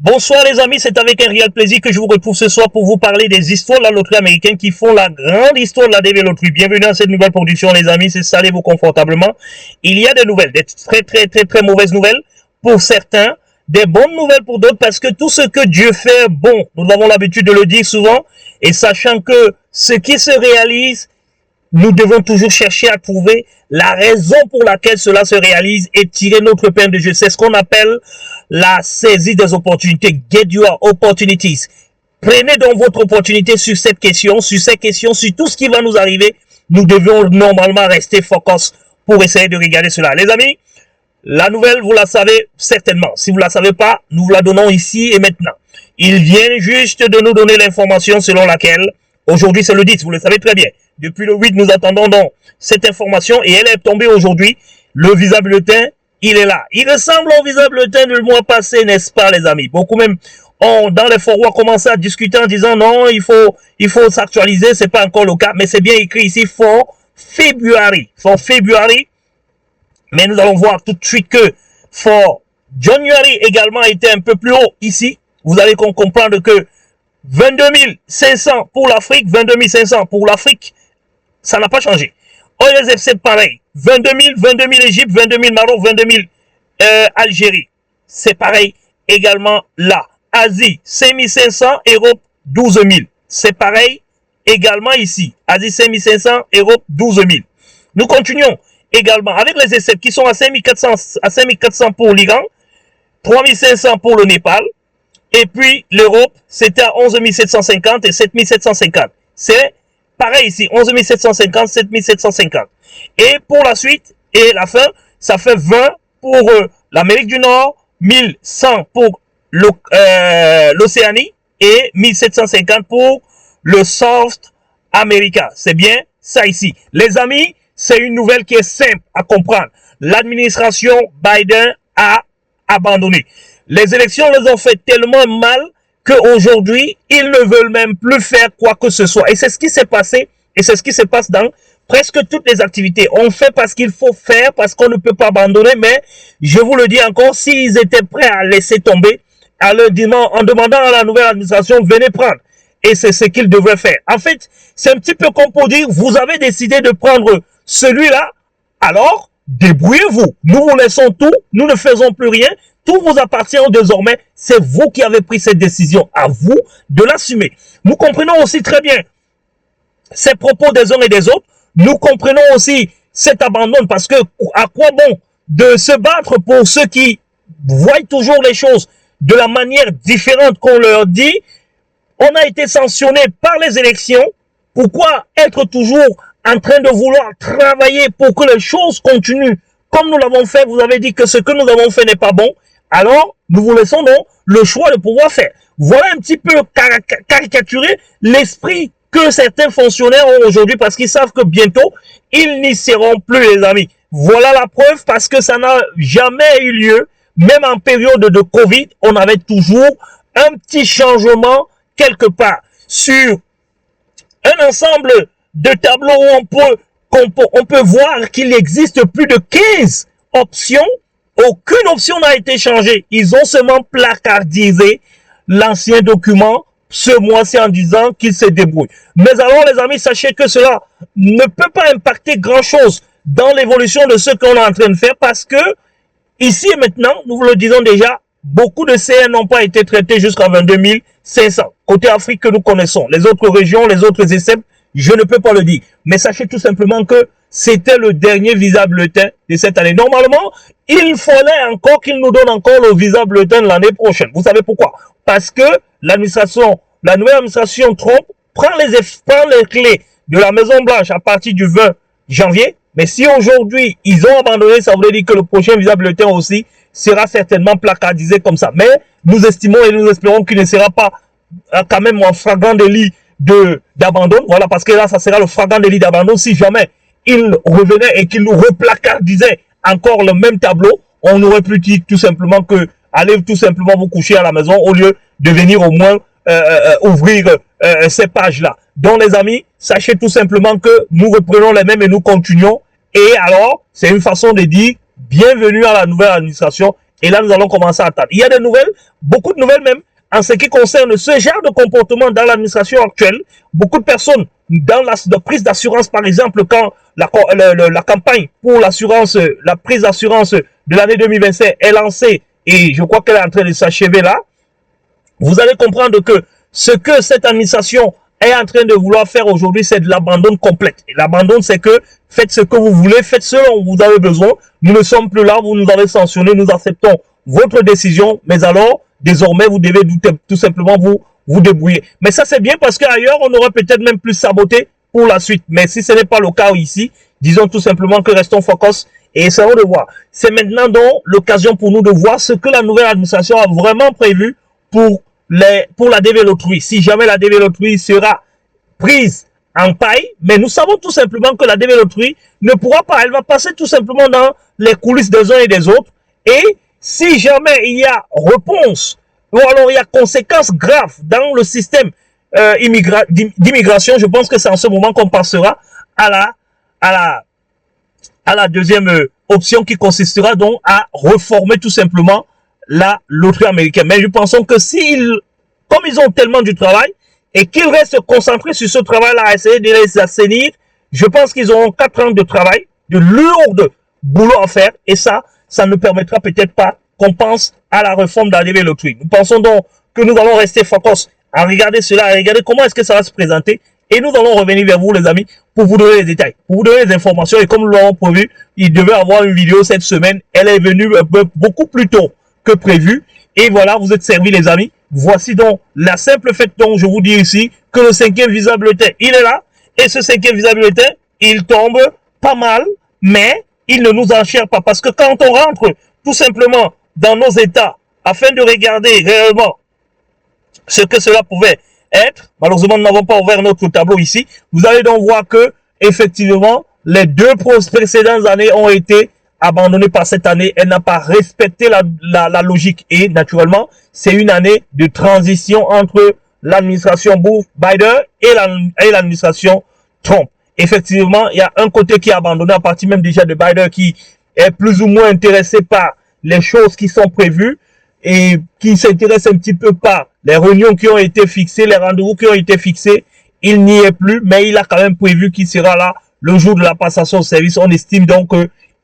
Bonsoir les amis, c'est avec un réel plaisir que je vous retrouve ce soir pour vous parler des histoires de la loterie américaine qui font la grande histoire de la DV Loterie. Bienvenue à cette nouvelle production les amis, installez-vous confortablement. Il y a des nouvelles, des très mauvaises nouvelles pour certains, des bonnes nouvelles pour d'autres parce que tout ce que Dieu fait, bon, nous avons l'habitude de le dire souvent, et sachant que ce qui se réalise, nous devons toujours chercher à trouver la raison pour laquelle cela se réalise et tirer notre peine de jeu. C'est ce qu'on appelle la saisie des opportunités. Get your opportunities. Prenez donc votre opportunité sur cette question, sur ces questions, sur tout ce qui va nous arriver. Nous devons normalement rester focus pour essayer de regarder cela. Les amis, la nouvelle, vous la savez certainement. Si vous ne la savez pas, nous vous la donnons ici et maintenant. Ils viennent juste de nous donner l'information selon laquelle, aujourd'hui c'est le 10, vous le savez très bien. Depuis le 8, nous attendons donc cette information et elle est tombée aujourd'hui. Le visa bulletin, il est là. Il ressemble au visa bulletin du mois passé, n'est-ce pas les amis? Beaucoup même dans les forums ont commencé à discuter en disant non, il faut s'actualiser, c'est pas encore le cas, mais c'est bien écrit ici for February. For February. Mais nous allons voir tout de suite que for January également était un peu plus haut ici. Vous allez comprendre que 22 500 pour l'Afrique, 22 500 pour l'Afrique, ça n'a pas changé. OSF, c'est pareil. 22 000 Égypte, 22 000 Maroc, 22 000 Algérie. C'est pareil également là. Asie, 5 500, Europe, 12 000. C'est pareil également ici. Asie, 5 500, Europe, 12 000. Nous continuons également avec les ESF qui sont à 5 400 pour l'Iran, 3 500 pour le Népal. Et puis l'Europe, c'était à 11 750 et 7 750. C'est pareil ici, 11 750, 7 750. Et pour la suite et la fin, ça fait 20 pour l'Amérique du Nord, 1100 pour l'Océanie et 1750 pour le South America. C'est bien ça ici. Les amis, c'est une nouvelle qui est simple à comprendre. L'administration Biden a abandonné. Les élections les ont fait tellement mal qu'aujourd'hui, ils ne veulent même plus faire quoi que ce soit. Et c'est ce qui s'est passé, et c'est ce qui se passe dans presque toutes les activités. On fait parce qu'il faut faire, parce qu'on ne peut pas abandonner, mais je vous le dis encore, s'ils étaient prêts à laisser tomber, en demandant à la nouvelle administration, venez prendre. Et c'est ce qu'ils devraient faire. En fait, c'est un petit peu comme pour dire, vous avez décidé de prendre celui-là, alors débrouillez-vous. Nous vous laissons tout, nous ne faisons plus rien. Tout vous appartient désormais. C'est vous qui avez pris cette décision. À vous de l'assumer. Nous comprenons aussi très bien ces propos des uns et des autres. Nous comprenons aussi cet abandon parce que à quoi bon de se battre pour ceux qui voient toujours les choses de la manière différente qu'on leur dit. On a été sanctionné par les élections. Pourquoi être toujours en train de vouloir travailler pour que les choses continuent comme nous l'avons fait? Vous avez dit que ce que nous avons fait n'est pas bon. Alors, nous vous laissons donc le choix de pouvoir faire. Voilà un petit peu caricaturer l'esprit que certains fonctionnaires ont aujourd'hui parce qu'ils savent que bientôt, ils n'y seront plus, les amis. Voilà la preuve parce que ça n'a jamais eu lieu. Même en période de Covid, on avait toujours un petit changement quelque part sur un ensemble de tableaux où on peut voir qu'il existe plus de 15 options. Aucune option n'a été changée. Ils ont seulement placardisé l'ancien document ce mois-ci en disant qu'ils se débrouillent. Mais alors, les amis, sachez que cela ne peut pas impacter grand-chose dans l'évolution de ce qu'on est en train de faire parce que, ici et maintenant, nous vous le disons déjà, beaucoup de CN n'ont pas été traités jusqu'à 22 500. Côté Afrique que nous connaissons, les autres régions, les autres ESF, je ne peux pas le dire. Mais sachez tout simplement que c'était le dernier visa bulletin de cette année. Normalement, il fallait encore qu'il nous donne encore le visa bulletin de l'année prochaine. Vous savez pourquoi? Parce que la nouvelle administration Trump prend les clés de la Maison Blanche à partir du 20 janvier. Mais si aujourd'hui, ils ont abandonné, ça voudrait dire que le prochain visa bulletin aussi sera certainement placardisé comme ça. Mais nous estimons et nous espérons qu'il ne sera pas quand même en flagrant délit d'abandon. Voilà, parce que là, ça sera le flagrant délit d'abandon. Si jamais il revenait et qu'il nous replacardisait encore le même tableau, on aurait pu dire tout simplement que allez tout simplement vous coucher à la maison au lieu de venir au moins ouvrir ces pages-là. Donc les amis, sachez tout simplement que nous reprenons les mêmes et nous continuons. Et alors, c'est une façon de dire bienvenue à la nouvelle administration Et là, nous allons commencer à attendre. Il y a des nouvelles, beaucoup de nouvelles même, en ce qui concerne ce genre de comportement dans l'administration actuelle. Beaucoup de personnes dans la prise d'assurance, par exemple, quand la campagne pour l'assurance, la prise d'assurance de l'année 2025 est lancée, et je crois qu'elle est en train de s'achever là, vous allez comprendre que ce que cette administration est en train de vouloir faire aujourd'hui, c'est de l'abandon complet. Et l'abandon, c'est que faites ce que vous voulez, faites ce dont vous avez besoin. Nous ne sommes plus là, vous nous avez sanctionné, nous acceptons votre décision, mais alors, désormais, vous devez tout simplement vous débrouiller. Mais ça, c'est bien parce qu'ailleurs, on aurait peut-être même plus saboté pour la suite. Mais si ce n'est pas le cas ici, disons tout simplement que restons focus et essayons de voir. C'est maintenant donc l'occasion pour nous de voir ce que la nouvelle administration a vraiment prévu pour la développerie. Si jamais la développerie sera prise en paille, mais nous savons tout simplement que la développerie ne pourra pas, elle va passer tout simplement dans les coulisses des uns et des autres. Et si jamais il y a réponse, ou alors il y a conséquences graves dans le système d'immigration, je pense que c'est en ce moment qu'on passera à la deuxième option qui consistera donc à reformer tout simplement la loterie américaine. Mais nous pensons que comme ils ont tellement du travail et qu'ils restent concentrés sur ce travail-là à essayer de les assainir, je pense qu'ils auront 4 ans de travail, de lourd boulot à faire, et ça ne permettra peut-être pas qu'on pense à la réforme de la loterie. Nous pensons donc que nous allons rester focus à regarder cela, à regarder comment est-ce que ça va se présenter, et nous allons revenir vers vous, les amis, pour vous donner les détails, pour vous donner les informations. Et comme nous l'avons prévu, il devait avoir une vidéo cette semaine. Elle est venue beaucoup plus tôt que prévu. Et voilà, vous êtes servis, les amis. Voici donc la simple fait dont je vous dis ici que le 5e visa bulletin, il est là. Et ce 5e visa bulletin, il tombe pas mal, mais il ne nous enchère pas. Parce que quand on rentre tout simplement dans nos états afin de regarder réellement ce que cela pouvait être, malheureusement, nous n'avons pas ouvert notre tableau ici. Vous allez donc voir que, effectivement, les 2 précédentes années ont été abandonnées par cette année. Elle n'a pas respecté la logique. Et, naturellement, c'est une année de transition entre l'administration Biden et l'administration Trump. Effectivement, il y a un côté qui est abandonné à partir même déjà de Biden qui est plus ou moins intéressé par les choses qui sont prévues et qui s'intéresse un petit peu par les réunions qui ont été fixées, les rendez-vous qui ont été fixés. Il n'y est plus, mais il a quand même prévu qu'il sera là le jour de la passation de service. On estime donc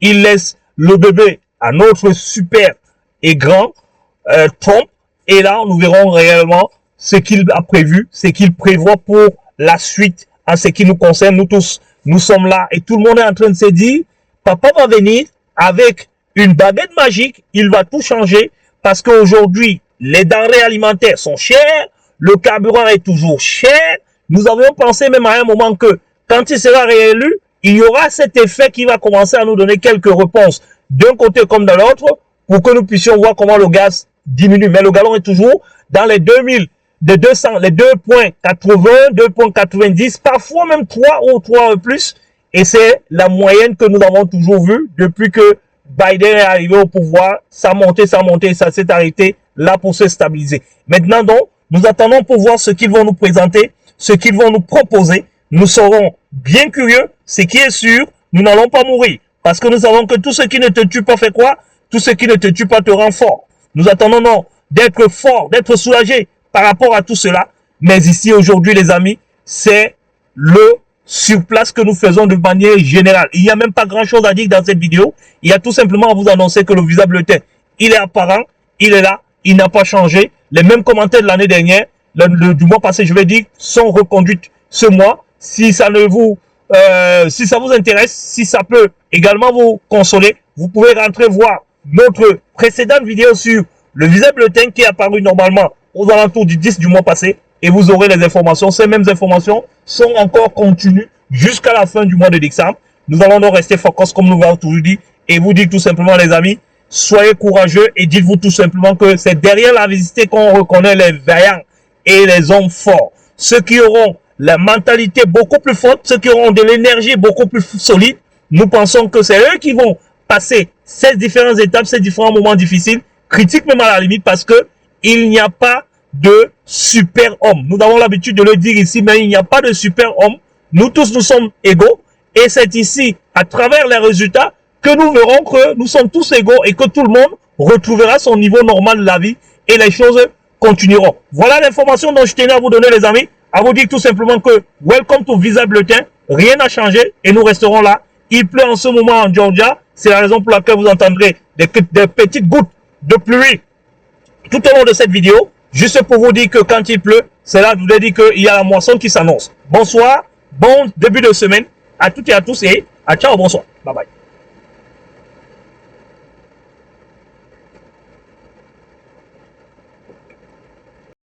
qu'il laisse le bébé à notre super et grand Trump. Et là, nous verrons réellement ce qu'il a prévu, ce qu'il prévoit pour la suite en ce qui nous concerne. Nous tous, nous sommes là et tout le monde est en train de se dire, papa va venir avec une baguette magique, il va tout changer. Parce qu'aujourd'hui, les denrées alimentaires sont chères, le carburant est toujours cher. Nous avions pensé même à un moment que quand il sera réélu, il y aura cet effet qui va commencer à nous donner quelques réponses d'un côté comme de l'autre pour que nous puissions voir comment le gaz diminue. Mais le gallon est toujours dans les 2000, les 200, les 2,80, 2,90, parfois même 3 ou 3 plus. Et c'est la moyenne que nous avons toujours vue depuis que Biden est arrivé au pouvoir, ça a monté, ça s'est arrêté là pour se stabiliser. Maintenant donc, nous attendons pour voir ce qu'ils vont nous présenter, ce qu'ils vont nous proposer. Nous serons bien curieux. Ce qui est sûr, nous n'allons pas mourir. Parce que nous savons que tout ce qui ne te tue pas fait quoi? Tout ce qui ne te tue pas te rend fort. Nous attendons non d'être fort, d'être soulagé par rapport à tout cela. Mais ici aujourd'hui les amis, c'est le sur place que nous faisons de manière générale. Il n'y a même pas grand chose à dire dans cette vidéo. Il y a tout simplement à vous annoncer que le visa bulletin, il est apparent, il est là, il n'a pas changé. Les mêmes commentaires de l'année dernière, du mois passé, je vais dire, sont reconduites ce mois. Si ça vous intéresse, si ça peut également vous consoler, vous pouvez rentrer voir notre précédente vidéo sur le visa bulletin qui est apparu normalement aux alentours du 10 du mois passé. Et vous aurez les informations. Ces mêmes informations sont encore continues jusqu'à la fin du mois de décembre. Nous allons donc rester focus comme nous l'avons toujours dit. Et vous dire tout simplement les amis, soyez courageux et dites-vous tout simplement que c'est derrière la visite qu'on reconnaît les vaillants et les hommes forts. Ceux qui auront la mentalité beaucoup plus forte, ceux qui auront de l'énergie beaucoup plus solide, nous pensons que c'est eux qui vont passer ces différentes étapes, ces différents moments difficiles, critiques même à la limite parce que il n'y a pas de super-homme. Nous avons l'habitude de le dire ici, mais il n'y a pas de super-homme. Nous tous, nous sommes égaux. Et c'est ici, à travers les résultats, que nous verrons que nous sommes tous égaux et que tout le monde retrouvera son niveau normal de la vie et les choses continueront. Voilà l'information dont je tenais à vous donner, les amis. À vous dire tout simplement que welcome to Visa Bulletin. Rien n'a changé et nous resterons là. Il pleut en ce moment en Georgia. C'est la raison pour laquelle vous entendrez des petites gouttes de pluie tout au long de cette vidéo. Juste pour vous dire que quand il pleut, c'est là que je vous ai dit qu'il y a la moisson qui s'annonce. Bonsoir, bon début de semaine à toutes et à tous et à ciao, bonsoir. Bye bye.